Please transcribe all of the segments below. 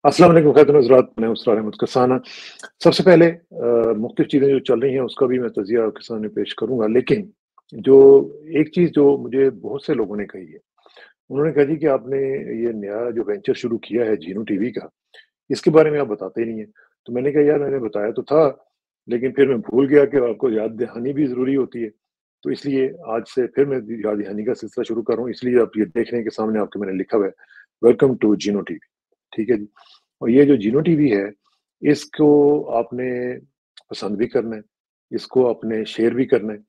अस्सलाम वालेकुम ख़ैर हज़रात, मैं उसरार अहमद कसाना। सबसे पहले मुख्तलिफ़ चीज़ें जो चल रही हैं उसका भी मैं तज़िया आपके सामने पेश करूँगा, लेकिन जो एक चीज़ जो मुझे बहुत से लोगों ने कही है, उन्होंने कहा जी कि आपने ये नया जो वेंचर शुरू किया है जिनो टीवी का, इसके बारे में आप बताते ही नहीं हैं। तो मैंने कहा यार मैंने बताया तो था, लेकिन फिर मैं भूल गया कि आपको याद दहानी भी ज़रूरी होती है। तो इसलिए आज से फिर मैं याद दहानी का सिलसिला शुरू कर रहा हूँ, इसलिए आप ये देख रहे हैं कि सामने आपके मैंने लिखा हुआ है, वेलकम टू जिनो टीवी। ठीक है जी? और ये जो जिनो टीवी है, इसको आपने पसंद भी करना है, इसको आपने शेयर भी करना है,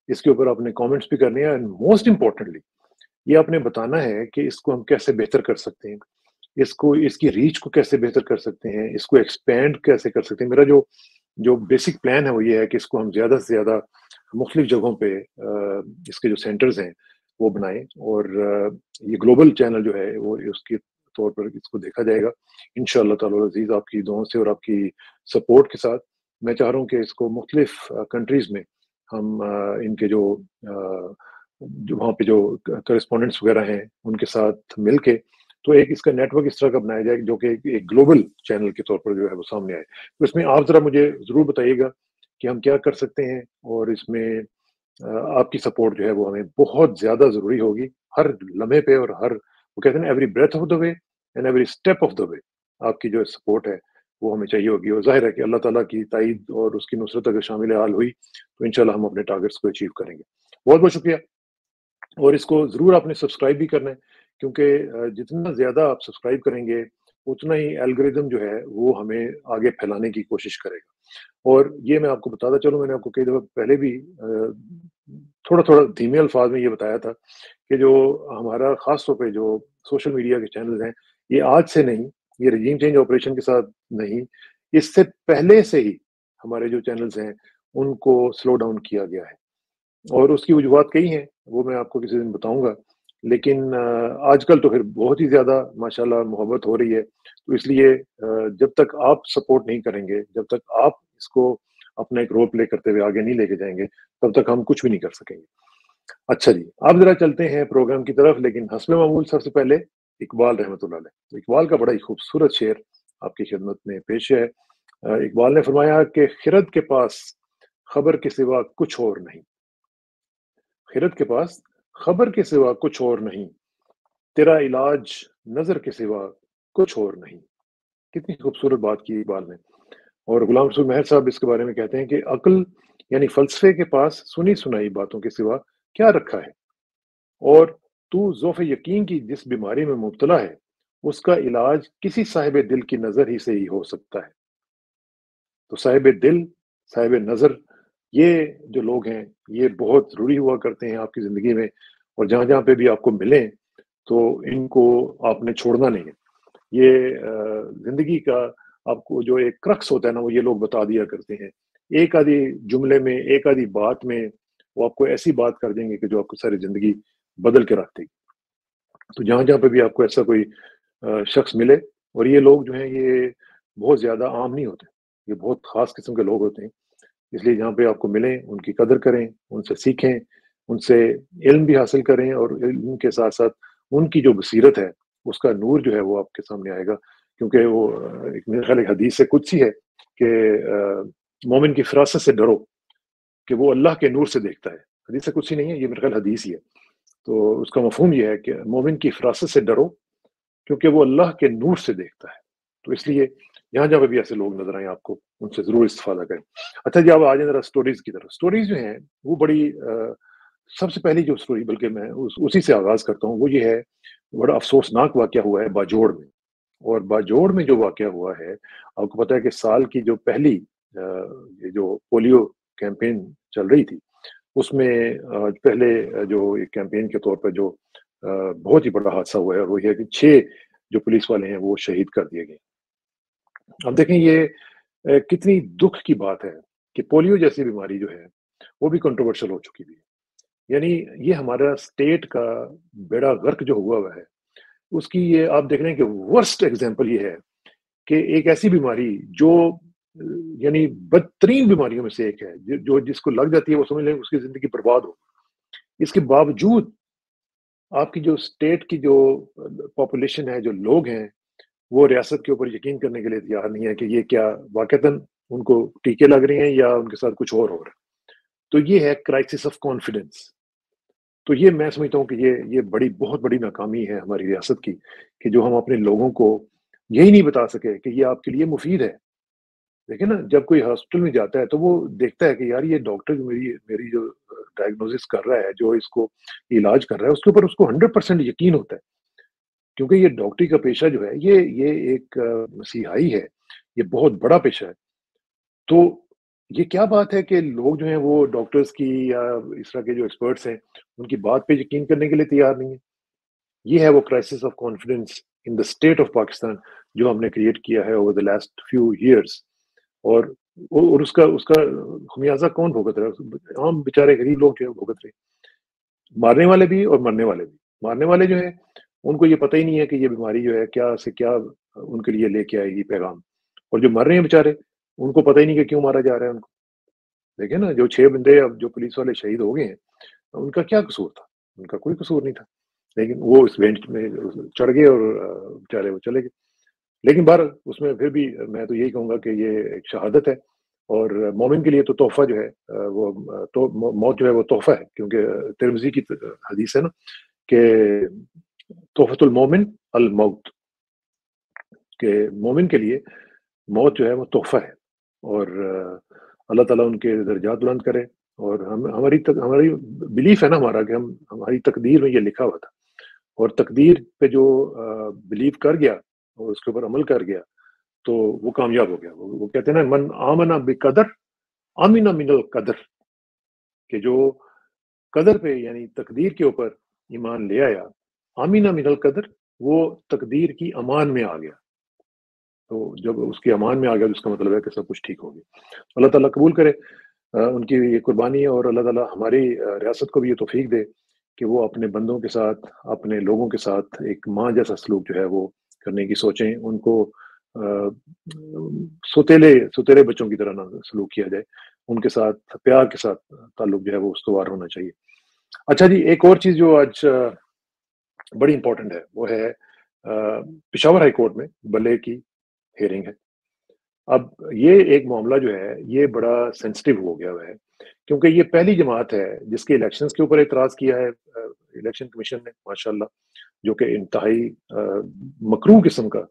इसके ऊपर आपने कमेंट्स भी करने हैं एंड मोस्ट इम्पोर्टेंटली ये आपने बताना है कि इसको हम कैसे बेहतर कर सकते हैं, इसको इसकी रीच को कैसे बेहतर कर सकते हैं, इसको एक्सपैंड कैसे कर सकते हैं। मेरा जो जो बेसिक प्लान है वो ये है कि इसको हम ज़्यादा से ज़्यादा मुख्तलिफ जगहों पे इसके जो सेंटर्स हैं वो बनाएँ और ये ग्लोबल चैनल जो है वो उसके तौर पर इसको देखा जाएगा। इंशाअल्लाह ताला अज़ीज़ आपकी दुआओं से और आपकी सपोर्ट के साथ मैं चाह रहा हूँ कि इसको मुख्तलिफ कंट्रीज़ में हम इनके जो वहाँ पे जो कॉरेस्पोंडेंट्स वगैरह हैं उनके साथ मिलके तो एक इसका नेटवर्क इस तरह का बनाया जाए जो कि एक ग्लोबल चैनल के तौर पर जो है वो सामने आए। तो इसमें आप ज़रा मुझे ज़रूर बताइएगा कि हम क्या कर सकते हैं और इसमें आपकी सपोर्ट जो है वो हमें बहुत ज़्यादा ज़रूरी होगी, हर लम्हे पे और हर वो कहते हैं ना every breath of the way and every step of the way आपकी जो सपोर्ट है, वो हमें चाहिए होगी और ज़ाहिर है कि अल्लाह ताला की ताईद और उसकी नुसरत अगर शामिल हाल हुई, तो इंशाअल्लाह हम अपने टारगेट्स को अचीव करेंगे। बहुत-बहुत शुक्रिया। और इसको ज़रूर आपने सब्सक्राइब भी करना है क्योंकि जितना ज़्यादा आप सब्सक्राइब करेंगे, उतना ही एल्गोरिदम जो है वो हमें आगे फैलाने की कोशिश करेगा। और ये मैं आपको बताता चलूँ मैंने आपको कई दफ़ा पहले भी थोड़ा-थोड़ा धीमे अल्फाज में ये बताया था कि जो हमारा ख़ास तौर पे जो सोशल मीडिया के चैनल्स हैं, ये आज से नहीं, ये रेज़ीम चेंज ऑपरेशन के साथ नहीं, इससे पहले से ही हमारे जो चैनल्स हैं, उनको स्लो डाउन किया गया है। और उसकी वजूहात कई हैं, वो मैं आपको किसी दिन बताऊँगा। लेकिन आजकल तो फिर बहुत ही ज़्यादा माशाल्लाह मोहब्बत हो रही है, तो इसलिए जब तक आप सपोर्ट नहीं करेंगे, जब तक आप इसको अपना एक रोल प्ले करते हुए आगे नहीं लेके जाएँगे, तब तक हम कुछ भी नहीं कर सकेंगे। अच्छा जी, अब ज़रा चलते हैं प्रोग्राम की तरफ, लेकिन हस्बे मामूल सबसे पहले इकबाल रहमतुल्लाह अलैह। तो इकबाल का बड़ा ही खूबसूरत शेर आपकी खिदमत में पेश है। इकबाल ने फरमाया कि खिरद के पास खबर के सिवा कुछ और नहीं। खिरद के पास खबर के सिवा कुछ और नहीं, तेरा इलाज नज़र के सिवा कुछ और नहीं। कितनी खूबसूरत बात की इकबाल ने। और गुलाम रसूल मेहर साहब इसके बारे में कहते हैं कि अक्ल यानी फ़लसफ़े के पास सुनी-सुनाई बातों के सिवा क्या रखा है? और तू ज़ौफ़ यकीन की जिस बीमारी में मुब्तला है, उसका इलाज किसी साहिब दिल की नज़र ही से ही हो सकता है। तो साहिब दिल, साहिब नज़र ये जो लोग हैं, ये बहुत ज़रूरी हुआ करते हैं आपकी ज़िंदगी में और जहाँ-जहाँ पे भी आपको मिलें, तो इनको आपने छोड़ना नहीं है। ये ज़िंदगी का आपको जो एक क्रक्स होता है ना, वो ये लोग बता दिया करते हैं। एक आधी जुमले में, एक आधी बात में, वो आपको ऐसी बात कर देंगे कि जो आपकी सारी ज़िंदगी बदल के रख देगी। तो जहाँ-जहाँ पे भी आपको ऐसा कोई शख्स मिले और ये लोग जो हैं, ये बहुत ज़्यादा आम नहीं होते। ये बहुत ख़ास किस्म के लोग होते हैं। इसलिए जहाँ पे आपको मिलें, उनकी कदर करें, उनसे सीखें, उनसे इल्म भी हासिल करें और इल्म के साथ-साथ उनकी जो बसीरत है, उसका नूर जो है वो आपके सामने आएगा। क्योंकि वो एक मेरे ख़्याल एक हदीस कुदसी है कि मोमिन की फ़िरासत से डरो कि वो अल्लाह के नूर से देखता है। हदीस कुदसी नहीं है, ये मेरे ख़्याल हदीस ही है। तो उसका मफ़हूम ये है कि मोमिन की फ़िरासत से डरो क्योंकि वो अल्लाह के नूर से देखता है। तो इसलिए जहाँ-जहाँ पे भी ऐसे लोग नज़र आएँ आपको, उनसे ज़रूर इस्तिफ़ादा करें। अच्छा जी, अब आ जाएँ ज़रा स्टोरीज़ की तरफ। स्टोरीज़ जो हैं, वो बड़ी सबसे पहली जो स्टोरी बल्कि मैं उसी से आगाज़ करता हूँ, वो ये है, बड़ा अफ़सोसनाक वाक़या हुआ है बाजोड़ में। और बाजोड़ में जो वाक़या हुआ है, आपको पता है कि साल की जो पहली ये जो पोलियो कैंपेन चल रही थी, उसमें पहले जो एक कैंपेन के तौर पर जो बहुत ही बड़ा हादसा हुआ है, वो ये है कि 6 जो पुलिस वाले हैं, वो शहीद कर दिए गए। अब देखें ये कितनी दुःख की बात है कि पोलियो जैसी बीमारी जो है, वो भी कंट्रोवर्शियल हो चुकी थी। यानी ये हमारा स्टेट का बेड़ा गर्क जो हुआ हुआ है, उसकी ये आप देख रहे हैं कि वर्स्ट एग्ज़ाम्पल ये है कि एक ऐसी बीमारी जो अ, यानी बदतरीन बीमारियों में से एक है, जो जिसको लग जाती है वो समझ लें उसकी ज़िंदगी बर्बाद हो। इसके बावजूद आपकी जो स्टेट की जो पॉपुलेशन है, जो लोग हैं, وہ ریاست کے اوپر یقین کرنے کے لیے تیار نہیں ہے کہ یہ کیا واقعتاً ان کو ٹیکے لگ رہے ہیں یا ان کے ساتھ کچھ اور ہو رہا ہے. تو یہ ہے کرائسس آف کانفیڈنس. تو یہ میں سمجھتا ہوں کہ یہ بہت بڑی ناکامی ہے ہماری ریاست کی کہ جو ہم اپنے لوگوں کو یہی نہیں بتا سکے کہ یہ آپ کے لیے مفید ہے. دیکھیں نا, جب کوئی ہاسپٹل میں جاتا ہے تو وہ دیکھتا ہے کہ یار یہ ڈاکٹر جو میری جو ڈائگنوسس کر رہا ہے, جو اس کو علاج کر رہا ہے, اس کے اوپر اس کو 100% یقین ہوتا ہے, کیونکہ یہ ڈاکٹری کا پیشہ جو ہے یہ ایک مسیحائی ہے, یہ بہت بڑا پیشہ ہے. تو یہ کیا بات ہے کہ لوگ جو ہیں وہ ڈاکٹرز کی یا اس طرح کے جو ایکسپرٹس ہیں ان کی بات پہ یقین کرنے کے لیے تیار نہیں ہے. یہ ہے وہ crisis of confidence in the state of Pakistan جو ہم نے کریٹ کیا ہے over the last few years. اور اس کا خمیازہ کون بھگت رہا ہے؟ عام بیچارے غریب لوگ جو ہے بھگت رہے, مارنے والے بھی اور مرنے والے بھی. مارنے والے جو ہیں ان کو یہ پتہ ہی نہیں ہے کہ یہ بیماری جو ہے کیا سے کیا ان کے لیے لے کے آئے گی پیغام, اور جو مر رہے ہیں بیچارے ان کو پتہ ہی نہیں کہ کیوں مارا جا رہا ہے ان کو. دیکھیں نا, جو 6 بندے اب جو پولیس والے شہید ہو گئے ہیں, ان کا کیا قصور تھا؟ ان کا کوئی قصور نہیں تھا, لیکن وہ اس بینچ میں چڑھ گئے اور بیچارے وہ چلے گئے. لیکن بہر اس میں پھر بھی میں تو یہی کہوں گا کہ یہ ایک شہادت ہے, اور مومن کے لیے تو تحفہ جو ہے وہ موت جو ہے وہ تحفہ ہے, کیونکہ ترمذی کی حدیث ہے نا کہ تحفۃ المومن الموت, کہ مومن کے لیے موت جو ہے وہ تحفہ ہے. اور اللہ تعالیٰ ان کے درجات بلند کرے. اور ہماری بلیف ہے نا ہمارا کہ ہماری تقدیر میں یہ لکھا ہوا تھا, اور تقدیر پہ جو بلیو کر گیا اور اس کے اوپر عمل کر گیا تو وہ کامیاب ہو گیا. وہ کہتے ہیں نا, من آمن بقدر امن من القدر, کہ جو قدر پہ یعنی تقدیر کے اوپر ایمان لے آیا, امن من القدر, وہ تقدیر کی امان میں آ گیا. تو جب اس کی امان میں آ گیا تو اس کا مطلب ہے کہ سب کچھ ٹھیک ہو گیا. اللہ تعالیٰ قبول کرے ان کی یہ قربانی, اور اللہ تعالیٰ ہماری ریاست کو بھی یہ توفیق دے کہ وہ اپنے بندوں کے ساتھ, اپنے لوگوں کے ساتھ ایک ماں جیسا سلوک جو ہے وہ کرنے کی سوچیں. ان کو ستیلے بچوں کی طرح نہ سلوک کیا جائے, ان کے ساتھ پیار کے ساتھ تعلق جو ہے وہ استوار ہونا چاہیے. اچھا جی, ایک اور چیز جو آج بڑی امپورٹنٹ ہے وہ ہے پشاور ہائی کورٹ میں بلے کی ہیئرنگ ہے. اب یہ ایک معاملہ جو ہے یہ بڑا سینسٹیو ہو گیا ہوا ہے, کیونکہ یہ پہلی جماعت ہے جس کے الیکشنز کے اوپر اعتراض کیا ہے الیکشن کمیشن نے, ماشاءاللہ, جو کہ انتہائی مکروہ قسم کا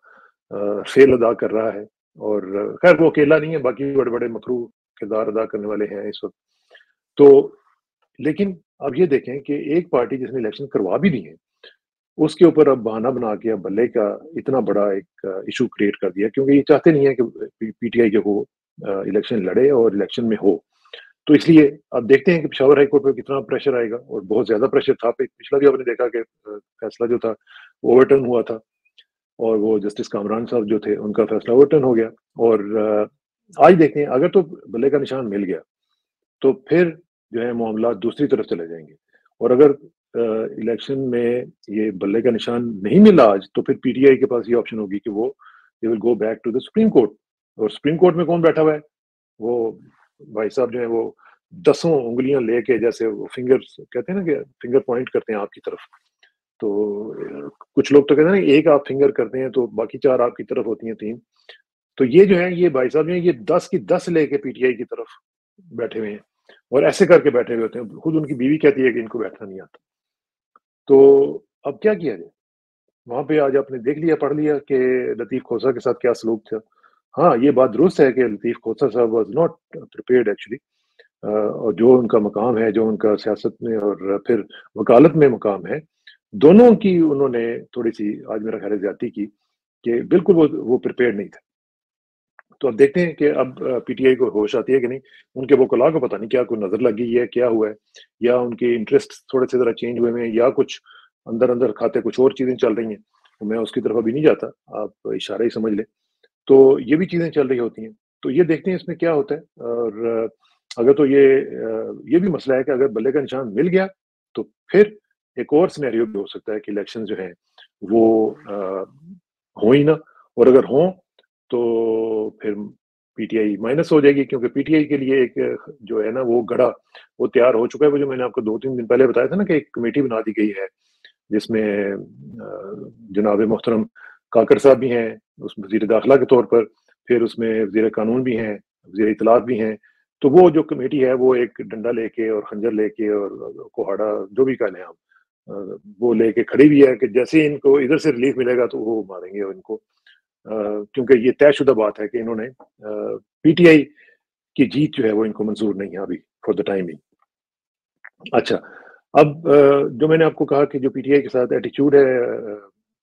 فعل ادا کر رہا ہے. اور خیر وہ اکیلا نہیں ہے, باقی بڑے بڑے مکروہ کردار ادا کرنے والے ہیں اس وقت. تو لیکن اب یہ دیکھیں کہ ایک پارٹی جس نے الیکشن کروا بھی دی ہے, اس کے اوپر اب بہانہ بنا کے اب بلے کا اتنا بڑا ایک ایشو کریٹ کر دیا, کیونکہ یہ چاہتے نہیں ہے کہ پی ٹی آئی جو ہو الیکشن لڑے اور الیکشن میں ہو. تو اس لیے اب دیکھتے ہیں کہ پشاور ہائی کورٹ پہ کتنا پریشر آئے گا, اور بہت زیادہ پریشر تھا. پچھلا بھی آپ نے دیکھا کہ فیصلہ جو تھا وہ اوور ٹرن ہوا تھا, اور وہ جسٹس کامران صاحب جو تھے ان کا فیصلہ اوور ٹرن ہو گیا. اور آج دیکھتے ہیں اگر تو بلے کا نشان مل گیا تو پھر جو ہے معاملات دوسری طرف چلے جائیں گے, اور اگر الیکشن میں یہ بلے کا نشان نہیں ملا آج تو پھر پی ٹی آئی کے پاس یہ آپشن ہوگی کہ وہ will go back to the supreme court. اور سپریم کورٹ میں کون بیٹھا ہوا ہے؟ وہ بھائی صاحب جو ہیں وہ 10 انگلیاں لے کے, جیسے وہ فنگر کہتے ہیں نا کہ فنگر پوائنٹ کرتے ہیں آپ کی طرف, تو کچھ لوگ تو کہتے ہیں نا ایک آپ فنگر کرتے ہیں تو باقی 4 آپ کی طرف ہوتی ہیں, 3. تو یہ جو ہے یہ بھائی صاحب جو ہیں یہ 10 کی 10 لے کے پی ٹی آئی کی طرف بیٹھے ہوئے ہیں, اور ایسے کر کے بیٹھے ہوئے ہوتے ہیں. خود ان کی بیوی کہتی ہے کہ ان کو بیٹھنا نہیں آتا. تو اب کیا کیا جائے؟ وہاں پہ آج آپ نے دیکھ لیا, پڑھ لیا کہ لطیف کھوسہ کے ساتھ کیا سلوک تھا. ہاں یہ بات درست ہے کہ لطیف کھوسہ صاحب واز ناٹ پریپیئرڈ ایکچولی, اور جو ان کا مقام ہے, جو ان کا سیاست میں اور پھر وکالت میں مقام ہے, دونوں کی انہوں نے تھوڑی سی آج میرا خیال ہے زیادتی کی کہ بالکل وہ پریپیئرڈ نہیں تھے. تو اب دیکھتے ہیں کہ اب پی ٹی آئی کو ہوش آتی ہے کہ نہیں. ان کے وکلاء کو پتہ نہیں کیا کوئی نظر لگی ہے, کیا ہوا ہے, یا ان کے انٹرسٹ تھوڑے سے ذرا چینج ہوئے ہیں, یا کچھ اندر کھاتے کچھ اور چیزیں چل رہی ہیں. میں اس کی طرف ابھی نہیں جاتا, آپ اشارہ ہی سمجھ لیں. تو یہ بھی چیزیں چل رہی ہوتی ہیں. تو یہ دیکھتے ہیں اس میں کیا ہوتا ہے. اور اگر تو یہ بھی مسئلہ ہے کہ اگر بلے کا نشان مل گیا تو پھر ایک اور سینیریو بھی ہو سکتا ہے کہ الیکشن جو ہیں وہ ہوں ہی نہ, اور اگر ہوں تو پھر پی ٹی آئی مائنس ہو جائے گی, کیونکہ پی ٹی آئی کے لیے ایک جو ہے نا وہ گڑھا وہ تیار ہو چکا ہے. وہ جو میں نے آپ کو 2-3 دن پہلے بتایا تھا نا کہ ایک کمیٹی بنا دی گئی ہے جس میں جناب محترم काकड़ साहब भी हैं, उसमें वज़ीर दाखिला के तौर पर, फिर उसमें वज़ीर कानून भी हैं, वज़ीर इत्तलात भी हैं। तो वो जो कमेटी है वो एक डंडा लेके और खंजर लेके और कुहाड़ा जो भी कह लें आप, वो लेके खड़ी हुई है कि जैसे ही इनको इधर से रिलीफ मिलेगा तो वो मारेंगे और इनको, क्योंकि ये तयशुदा बात है कि इन्होंने पीटीआई की जीत जो है वो इनको मंजूर नहीं है अभी फॉर द टाइम बिंग। अच्छा, अब जो मैंने आपको कहा कि जो पीटीआई के साथ एटीट्यूड है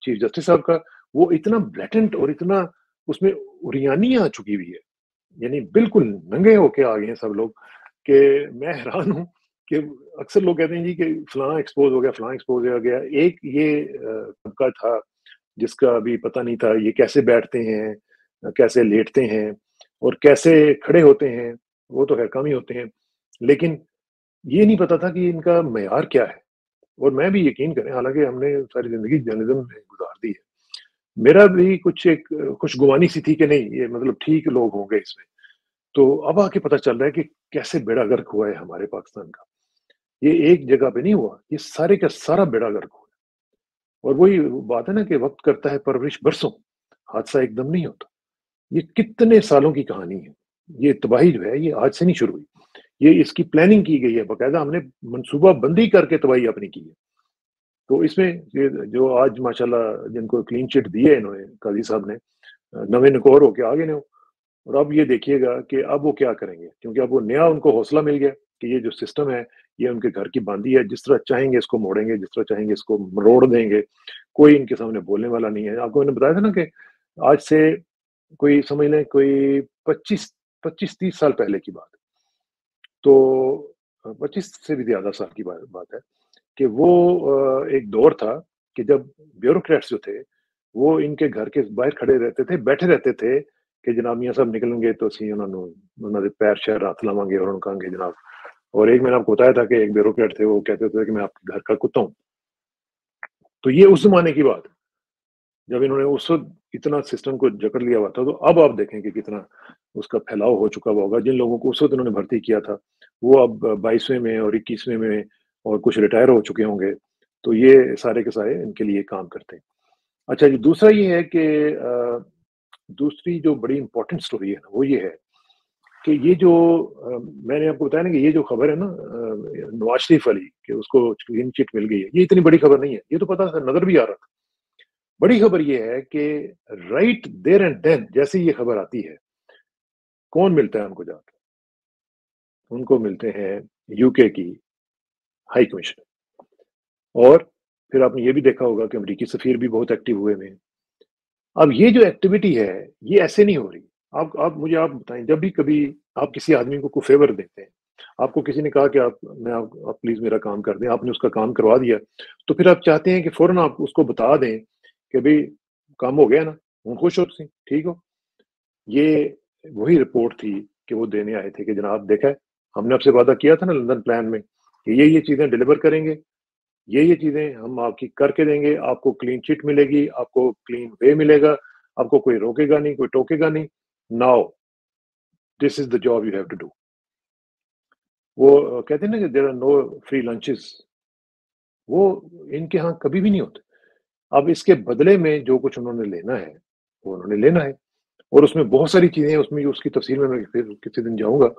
चीफ जस्टिस साहब का, वो इतना ब्लैटेंट और इतना उसमें उरियानी आ चुकी हुई है, यानी बिल्कुल नंगे होके आ गए हैं सब लोग, कि मैं हैरान हूँ कि अक्सर लोग कहते हैं जी कि फलां एक्सपोज हो गया, फलां एक्सपोज हो गया। एक ये तबका था जिसका अभी पता नहीं था ये कैसे बैठते हैं, कैसे लेटते हैं और कैसे खड़े होते हैं, वो तो खैर कम ही होते हैं। लेकिन ये नहीं पता था कि इनका मयार क्या है। और मैं भी यकीन करें, हालाँकि हमने सारी ज़िंदगी जर्नलिज़्म में गुज़ार दी है। मेरा भी कुछ एक खुशगुमानी सी थी कि नहीं ये मतलब ठीक लोग होंगे इसमें। तो अब आके पता चल रहा है कि कैसे बेड़ा गर्क हुआ है हमारे पाकिस्तान का। ये एक जगह पे नहीं हुआ, ये सारे का सारा बेड़ा गर्क हुआ। और वही बात है ना कि वक़्त करता है परवरिश बरसों, हादसा एकदम नहीं होता। ये कितने सालों की कहानी है। ये तबाही जो है ये आज से नहीं शुरू हुई। ये इसकी प्लानिंग की गई है, बाकायदा हमने मनसूबा बंदी करके तबाही अपनी की है। तो इसमें ये जो आज माशाल्लाह जिनको क्लीन चिट दी है इन्होंने काज़ी साहब ने, नवें नकोर होके आ गए ने वो। और अब ये देखिएगा कि अब वो क्या करेंगे, क्योंकि अब वो नया उनको हौसला मिल गया कि ये जो सिस्टम है, ये उनके घर की बांदी है, जिस तरह चाहेंगे इसको मोड़ेंगे, जिस तरह चाहेंगे इसको मरोड़ देंगे, कोई इनके सामने बोलने वाला नहीं है। आपको मैंने बताया था ना कि आज से कोई समझ लें कोई 25-30 साल पहले की बात है। तो 25 से भी ज़्यादा साल की बात है कि वो एक दौर था कि जब ब्यूरोक्रेट्स जो थे, वो इनके घर के बाहर खड़े रहते थे, बैठे रहते थे कि जनाब मियाँ साहब निकलेंगे तो ਅਸੀਂ ਉਹਨਾਂ ਦੇ पैर शैर हथ लावांगे और उन्होंने कहेंगे जनाब। और एक मैंने आपको बताया था कि एक ब्यूरोक्रेट थे, वो कहते थे कि मैं आपके घर का कुत्ता हूँ। तो ये उस ज़माने की बात है, जब इन्होंने उस वक़्त इतना सिस्टम को जकड़ लिया हुआ था। तो अब आप देखें कि कितना उसका फैलाव हो चुका हुआ होगा। जिन लोगों को उस वक़्त इन्होंने भर्ती किया था, वो अब 22वें में और 21वें में और कुछ रिटायर हो चुके होंगे। तो ये सारे के सारे इनके लिए काम करते हैं। अच्छा जी, दूसरा ये है कि दूसरी जो बड़ी इम्पोर्टेंट स्टोरी है ना, वो ये है कि ये जो मैंने आपको बताया ना कि ये जो खबर है ना नवाज़ शरीफ वाली कि उसको क्लीन चिट मिल गई है, ये इतनी बड़ी खबर नहीं है। ये तो पता था, नज़र भी आ रहा था। बड़ी खबर ये है कि राइट देयर एंड देन जैसे ही ये खबर आती है, कौन मिलता है उनको जाके? उनको मिलते हैं यूके की हाई कमिश्नर। और फिर आपने ये भी देखा होगा कि अमेरिकी सफ़ीर भी बहुत एक्टिव हुए हुए हैं। अब ये जो एक्टिविटी है, ये ऐसे नहीं हो रही। आप बताएँ, जब भी कभी आप किसी आदमी को कोई फ़ेवर देते हैं, आपको किसी ने कहा कि आप प्लीज़ मेरा काम कर दें, आपने उसका काम करवा दिया, तो फिर आप चाहते हैं कि फ़ौरन आप उसको बता दें कि भई काम हो गया ना, हुण खुश हो तुसीं, ठीक हो? ये वही रिपोर्ट थी कि वो देने आए थे कि जनाब देखा है, हमने आपसे वादा किया था ना लंदन प्लान में कि ये चीज़ें डिलीवर करेंगे, ये चीज़ें हम आपकी करके देंगे, आपको क्लीन चिट मिलेगी, आपको क्लीन वे मिलेगा, आपको कोई रोकेगा नहीं, कोई टोकेगा नहीं। Now this is the job you have to do. वो कहते हैं ना कि there are no free lunches, वो इनके यहाँ कभी भी नहीं होते। अब इसके बदले में जो कुछ उन्होंने लेना है, वो उन्होंने लेना है। और उसमें बहुत सारी चीज़ें हैं, उसमें उसकी तफ़सील में मैं फिर किसी दिन जाऊँगा।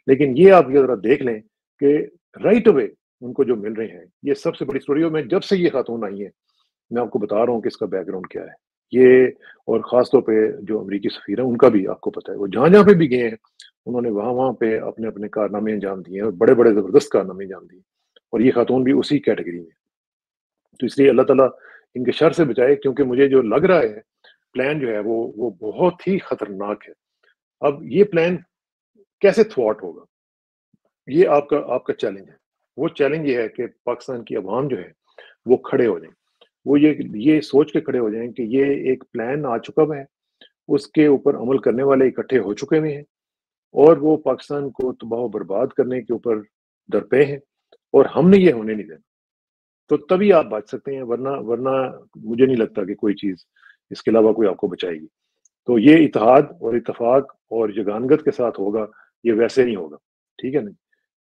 लेकिन ये आप ये ज़रा देख लें कि राइट अवे उनको जो मिल रहे हैं, ये सबसे बड़ी स्टोरी। और मैं जब से ये खातून आई हैं, मैं आपको बता रहा हूँ कि इसका बैकग्राउंड क्या है। ये और ख़ास तौर पे जो अमेरिकी सफ़ीर हैं, उनका भी आपको पता है, वो जहाँ-जहाँ पे भी गए हैं, उन्होंने वहाँ-वहाँ पे अपने-अपने कारनामे अंजाम दिए हैं और बड़े-बड़े ज़बरदस्त कारनामे अंजाम दिए। और ये खातून भी उसी कैटेगरी में है। तो इसलिए अल्लाह ताला इनके शर से बचाए, क्योंकि मुझे जो लग रहा है, प्लान जो है वो बहुत ही खतरनाक है। अब ये प्लान कैसे थ्वाट होगा? ये आपका आपका चैलेंज है। वो चैलेंज ये है कि पाकिस्तान की अवाम जो है, वो खड़े हो जाएँ। वो ये सोच के खड़े हो जाएँ कि ये एक प्लान आ चुका हुआ है, उसके ऊपर अमल करने वाले इकट्ठे हो चुके हुए हैं और वो पाकिस्तान को तबाह और बर्बाद करने के ऊपर दरपे हैं और हमने ये होने नहीं देना। तो तभी आप बच सकते हैं, वरना वरना मुझे नहीं लगता कि कोई चीज़ इसके अलावा कोई आपको बचाएगी। तो ये इत्तेहाद और इत्तेफ़ाक और जगानगत के साथ होगा, ये वैसे नहीं होगा, ठीक है ना?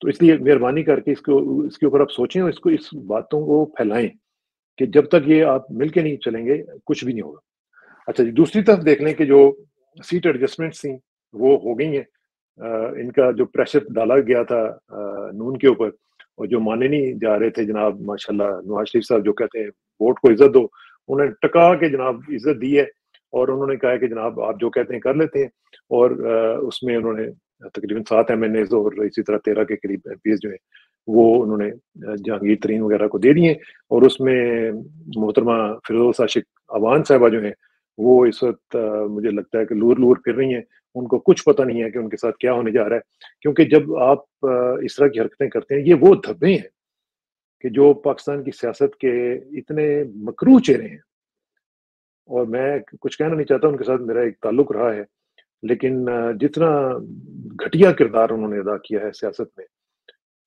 तो इसलिए मेहरबानी करके इसको इसके ऊपर आप सोचें और इसको इस बातों को फैलाएँ कि जब तक ये आप मिल के नहीं चलेंगे, कुछ भी नहीं होगा। अच्छा जी, दूसरी तरफ देख लें कि जो सीट एडजस्टमेंट्स थी, वो हो गई हैं। इनका जो प्रेशर डाला गया था नून के ऊपर, और जो माने नहीं जा रहे थे जनाब, माशाल्लाह नवाज़ शरीफ साहब जो कहते हैं वोट को इज़्ज़त दो, उन्होंने टका के जनाब इज़्ज़त दी है, और उन्होंने कहा है कि जनाब आप जो कहते हैं कर लेते हैं। और उसमें उन्होंने तकरीबन 7 एमएनएज़ और इसी तरह 13 के करीब एमपीज़ जो हैं, वो उन्होंने जहांगीर तरीन वगैरह को दे दिए। और उसमें मोहतरमा फिरदौस आशिक अवान साहिबा जो हैं, वो इस वक़्त मुझे लगता है कि लूर-लूर फिर रही हैं। उनको कुछ पता नहीं है कि उनके साथ क्या होने जा रहा है। क्योंकि जब आप इस तरह की हरकतें करते हैं, ये वो धब्बे हैं कि जो पाकिस्तान की सियासत के इतने मकरूह चेहरे हैं। और मैं कुछ कहना नहीं चाहता, उनके साथ मेरा एक ताल्लुक रहा है, लेकिन जितना घटिया किरदार उन्होंने अदा किया है सियासत में,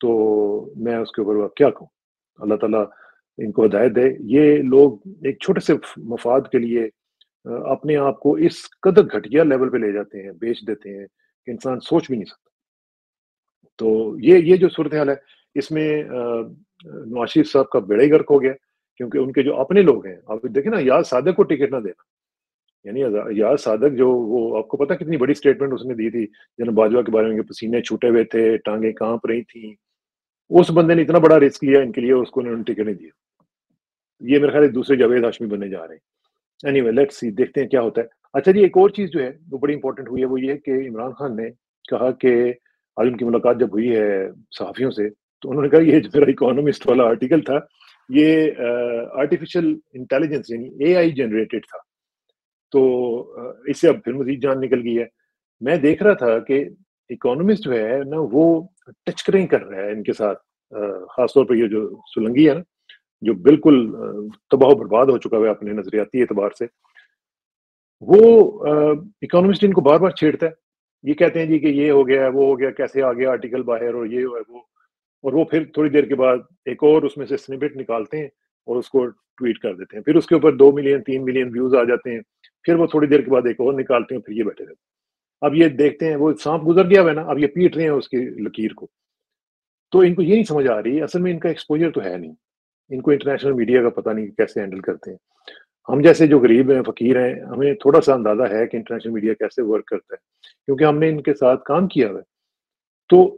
तो मैं उसके ऊपर अब क्या कहूँ? अल्लाह ताला इनको हिदायत दे। ये लोग एक छोटे से मफाद के लिए अपने आप को इस कदर घटिया लेवल पे ले जाते हैं, बेच देते हैं कि इंसान सोच भी नहीं सकता। तो ये जो सूरत-ए-हाल है, इसमें नवाज़ शरीफ साहब का बेड़ा ही गर्क हो गया, क्योंकि उनके जो अपने लोग हैं, आप देखिए ना, याद सादक को टिकट ना देना, यानी याद सादक जो, वो आपको पता है कितनी बड़ी स्टेटमेंट उसने दी थी, जनरल बाजवा के बारे में, कि पसीने छूटे हुए थे, टाँगें काँप रही थी। उस बंदे ने इतना बड़ा रिस्क लिया इनके लिए, उसको उन्होंने टिकट नहीं दिया। ये मेरे ख्याल है दूसरे जावेद हाशमी बनने जा रहे हैं। एनीवे लेट्स सी, देखते हैं क्या होता है। अच्छा जी, एक और चीज़ जो है वो बड़ी इंपॉर्टेंट हुई है, वो ये है कि इमरान खान ने कहा कि आज उनकी मुलाकात जब हुई है सहाफ़ियों से, तो उन्होंने कहा ये जो मेरा इकोनॉमिस्ट वाला आर्टिकल था, ये आर्टिफिशियल इंटेलिजेंस यानी एआई जनरेटेड था। तो इससे अब फिर मज़ीद जान निकल गई है। मैं देख रहा था कि इकोनॉमिस्ट जो है ना, वो टचकरें कर रहा है इनके साथ, ख़ास तौर पे ये जो सोलंकी है ना, जो बिल्कुल तबाह बर्बाद हो चुका है अपने नज़रियाती एतबार से। वो इकोनॉमिस्ट इनको बार-बार छेड़ता है। ये कहते हैं जी कि ये हो गया, वो हो गया, कैसे आ गया आर्टिकल बाहर, और ये और वो। और वो फिर थोड़ी देर के बाद एक और उसमें से स्निपेट निकालते हैं और उसको ट्वीट कर देते हैं। फिर उसके ऊपर 2 मिलियन 3 मिलियन व्यूज़ आ जाते हैं। फिर वो थोड़ी देर के बाद एक और निकालते हैं, फिर ये बैठे रहते हैं। अब ये देखते हैं, वो साँप गुज़र गया हुआ है ना, अब ये पीट रहे हैं उसकी लकीर को। तो इनको ये नहीं समझ आ रही, असल में इनका एक्सपोज़र तो है नहीं। इनको इंटरनेशनल मीडिया का पता नहीं कैसे हैंडल करते हैं। हम जैसे जो गरीब हैं, फ़कीर हैं, हमें थोड़ा-सा अंदाज़ा है कि इंटरनेशनल मीडिया कैसे वर्क करता है, क्योंकि हमने इनके साथ काम किया हुआ है। तो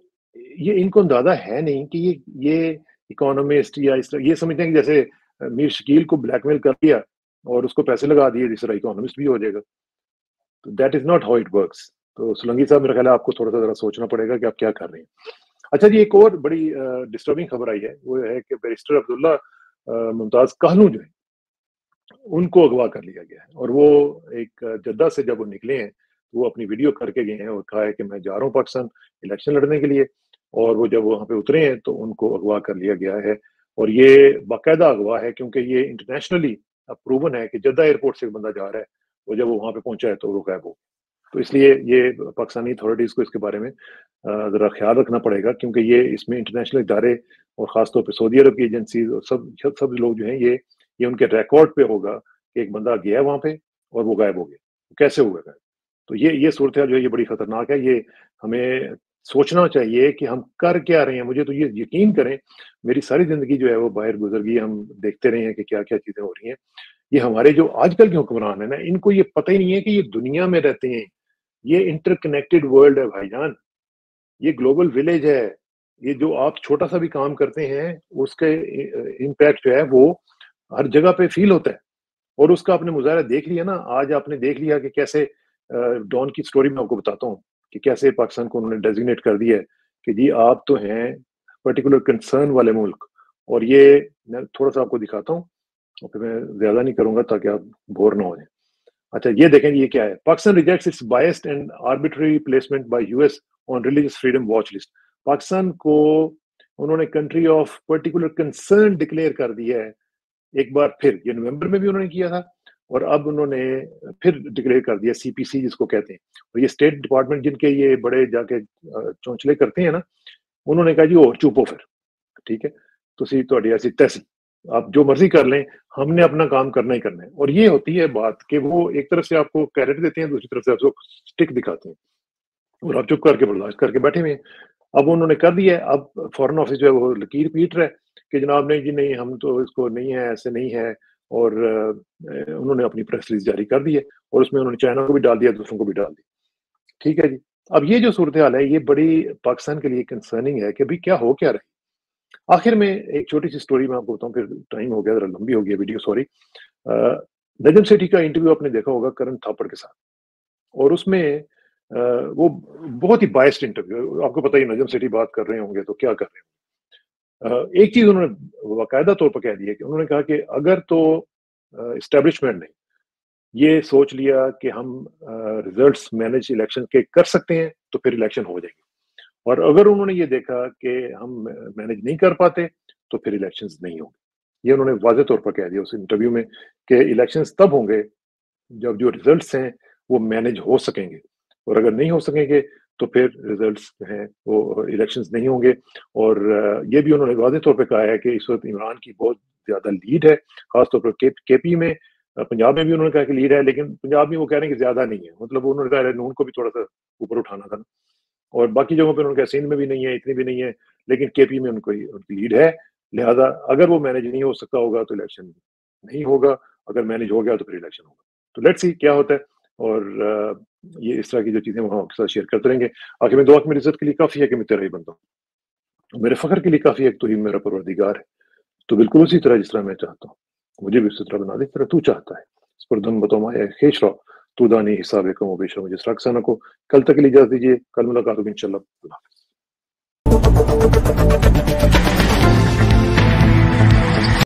ये इनको अंदाज़ा है नहीं कि ये इकोनॉमिस्ट या इस तरह ये समझते हैं कि जैसे मीर शकील को ब्लैकमेल कर दिया और उसको पैसे लगा दिए, जिस तरह इकोनॉमिस्ट भी हो जाएगा। तो that is not how it works. तो सोलंकी साहब, मेरा ख़्याल है आपको थोड़ा-सा ज़रा सोचना पड़ेगा कि आप क्या कर रहे हैं। अच्छा जी, एक और बड़ी डिस्टर्बिंग खबर आई है, वो है कि बैरिस्टर अब्दुल्ला मुमताज़ काहनू जो हैं, उनको अगवा कर लिया गया है। और वो एक जद्दा से जब वो निकले हैं, वो अपनी वीडियो करके गए हैं और कहा है कि मैं जा रहा हूँ पाकिस्तान इलेक्शन लड़ने के लिए। और वो जब वहाँ पे उतरे हैं, तो उनको अगवा कर लिया गया है। और ये बाकायदा अगवा है, क्योंकि ये इंटरनेशनली अब प्रूवन है कि जद्दा एयरपोर्ट से एक बंदा जा रहा है, और जब वो वहाँ पे पहुँचा है, तो वो गायब हो गया। तो इसलिए ये पाकिस्तानी अथॉरिटीज़ को इसके बारे में ज़रा ख़्याल रखना पड़ेगा, क्योंकि ये इसमें इंटरनेशनल इदारे और ख़ास तौर पे सऊदी अरब की एजेंसीज़ और सब लोग जो हैं, ये उनके रिकॉर्ड पे होगा कि एक बंदा गया है वहाँ पे और वो गायब हो गया। कैसे हुआ गायब? तो ये सूरत-ए-हाल जो है, ये बड़ी खतरनाक है। ये हमें सोचना चाहिए कि हम कर क्या रहे हैं। मुझे तो ये यकीन करें, मेरी सारी ज़िंदगी जो है वो बाहर गुज़र गई, हम देखते रहे हैं कि क्या-क्या चीज़ें हो रही हैं। ये हमारे जो आजकल के हुक्मरान हैं ना, इनको ये पता ही नहीं है कि ये दुनिया में रहते हैं। ये इंटरकनेक्टेड वर्ल्ड है भाईजान, ये ग्लोबल विलेज है। ये जो आप छोटा-सा भी काम करते हैं, उसके इम्पैक्ट जो है वो हर जगह पे फ़ील होता है। और उसका आपने मुज़ाहरा देख लिया ना, आज आपने देख लिया कि कैसे डॉन की स्टोरी मैं आपको बताता हूँ, कि कैसे पाकिस्तान को उन्होंने डेज़िग्नेट कर दिया है कि जी आप तो हैं पर्टिकुलर कंसर्न वाले मुल्क। और ये मैं थोड़ा-सा आपको दिखाता हूँ, और फिर मैं ज़्यादा नहीं करूँगा ताकि आप बोर ना हो जाएँ। अच्छा, ये देखें ये क्या है? Pakistan rejects it's biased and arbitrary placement bye US on religious freedom watch list. Pakistan को उन्होंने country of particular concern declare कर दिया है। एक बार फिर, ये नवंबर में भी उन्होंने किया था, और अब उन्होंने फिर डिक्लेयर कर दिया, सीपीसी जिसको कहते हैं। और ये स्टेट डिपार्टमेंट जिनके ये बड़े जाके चौंचले करते हैं ना, उन्होंने कहा जी और चुप हो फिर, ठीक है? तुसी तुहाडी ऐसी तैसी, आप जो मर्ज़ी कर लें, हमने अपना काम करना ही करना है। और ये होती है बात कि वो एक तरफ से आपको कैरेट देते हैं, दूसरी तरफ से आपको स्टिक दिखाते हैं, और आप चुप करके बर्दाश्त करके बैठे हुए हैं। अब उन्होंने कर दिया है, अब फॉरेन ऑफिस जो है वो लकीर पीट रहा है कि जनाब नहीं जी नहीं, हम तो इसको नहीं है, ऐसे नहीं है, اور انہوں نے اپنی پریس ریلیز جاری کر دی ہے اور اس میں انہوں نے چائنا کو بھی ڈال دیا, دوسروں کو بھی ڈال دی. ٹھیک ہے جی. اب یہ جو صورتحال ہے یہ بڑی پاکستان کے لیے کنسرننگ ہے کہ ابھی کیا ہو کیا رہی. آخر میں ایک چھوٹی سی سٹوری میں آپ کو بتاؤں, پھر ٹائم ہو گیا, ذرا لمبی ہو گیا ویڈیو, سوری. نجم سیٹھی کا انٹرویو آپ نے دیکھا ہوگا کرن تھاپڑ کے ساتھ, اور اس میں وہ بہت ہی بائسڈ انٹرویو, آپ کو پتہ ہی نجم سیٹھی بات کر رہے ہوں گے تو کیا کر رہے ہوں. ایک چیز انہوں نے باقاعدہ طور پر کہہ دی ہے کہ انہوں نے کہا کہ اگر تو اسٹیبلشمنٹ نے یہ سوچ لیا کہ ہم ریزلٹس مینج الیکشن کے کر سکتے ہیں تو پھر الیکشن ہو جائیں گے, اور اگر انہوں نے یہ دیکھا کہ ہم مینج نہیں کر پاتے تو پھر الیکشنز نہیں ہوں گے. یہ انہوں نے واضح طور پر کہہ دیا اس انٹرویو میں کہ الیکشنز تب ہوں گے جب جو ریزلٹس ہیں وہ مینج ہو سکیں گے, اور اگر نہیں ہو سکیں گے تو پھر ریزلٹس ہیں وہ الیکشنز نہیں ہوں گے. اور یہ بھی انہوں نے واضح طور پہ کہا ہے کہ اس وقت عمران کی بہت زیادہ لیڈ ہے, خاص طور پر کے پی میں. پنجاب میں بھی انہوں نے کہا کہ لیڈ ہے, لیکن پنجاب میں وہ کہہ رہے ہیں کہ زیادہ نہیں ہے, مطلب انہوں نے کہا نون کو بھی تھوڑا سا اوپر اٹھانا تھا. اور باقی جگہوں پہ انہوں نے کہا سندھ میں بھی نہیں ہے, اتنی بھی نہیں ہے, لیکن کے پی میں ان کی لیڈ ہے. لہذا اگر وہ مینج نہیں ہو سکتا ہوگا تو الیکشن نہیں ہوگا, اگر مینج ہو گیا تو پھر الیکشن ہوگا. تو لیٹس سی کیا ہوتا ہے, اور یہ اس طرح کی جو چیزیں وہاں آپ کے ساتھ شیئر کرتے رہیں گے. آخر میں دعا کہ میری عزت کے لیے کافی ہے کہ میں تیرا ہی بنتا ہوں, میرے فخر کے لیے کافی ہے کہ تو ہی میرا پروردگار ہے. تو بالکل اسی طرح جس طرح میں چاہتا ہوں مجھے بھی اسی طرح بنا دے, طرح تو چاہتا ہے. اس پر دم بتو مایا خیش رہو, تو دانی حساب کم و بیش رہو. مجھے سرکسانہ کو کل تک کے لیے اجازت دیجیے, کل ملاقات ہوگی انشاءاللہ. اللہ حافظ.